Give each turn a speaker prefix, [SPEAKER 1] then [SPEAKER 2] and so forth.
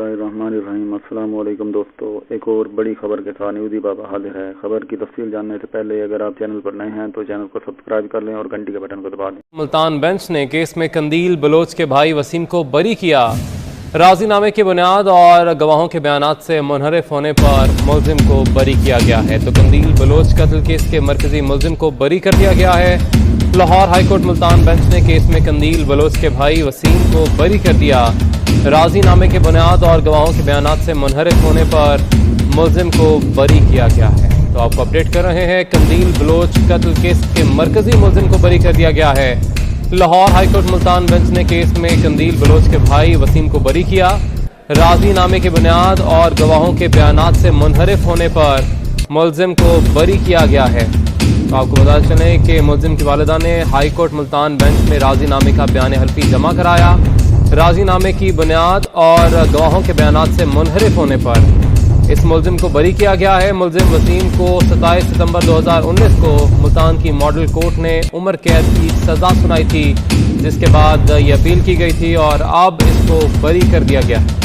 [SPEAKER 1] बिस्मिल्लाहिर्रहमानिर्रहीम। अस्सलाम वालेकुम दोस्तों, एक और बड़ी खबर के साथ न्यूज़ी बाबा हाजिर है। खबर की तफसील जानने से पहले अगर आप चैनल पर नए हैं तो चैनल को सब्सक्राइब कर लें और घंटी के बटन को दबा दें।
[SPEAKER 2] मुल्तान बेंच ने केस में कंदील बलोच के भाई वसीम को बरी किया। राजीनामे की बुनियाद और गवाहों के बयानात से मुनहरिफ होने पर मुलजिम को बरी किया गया है। तो कंदील बलोच कत्ल केस के मरकजी मुलजिम को बरी कर दिया गया है। लाहौर हाईकोर्ट मुल्तान बेंच ने केस में कंदील बलोच के भाई वसीम को बरी कर दिया। राजीनामे के बुनियाद और गवाहों के बयानात से मुनहरिफ होने पर मुलजिम को बरी किया गया है। तो आपको अपडेट कर रहे हैं, कंदील बलोच कत्ल केस के मरकजी मुलजिम को बरी कर दिया गया है। लाहौर हाईकोर्ट मुल्तान बेंच ने केस में कंदील बलोच के भाई वसीम को बरी किया। राजीनामे की बुनियाद और गवाहों के बयानात से मुनहरिफ होने पर मुलजिम को बरी किया गया है। तो आपको बता चलें कि मुलजिम की वालिदा ने हाईकोर्ट मुल्तान बेंच में राजीनामे का बयान हल्फी जमा कराया। राजीनामे की बुनियाद और गवाहों के बयानात से मुनहरिफ होने पर इस मुलजिम को बरी किया गया है। मुलजिम वसीम को 27 सितंबर 2019 को मुल्तान की मॉडल कोर्ट ने उम्र कैद की सज़ा सुनाई थी, जिसके बाद ये अपील की गई थी और अब इसको बरी कर दिया गया है।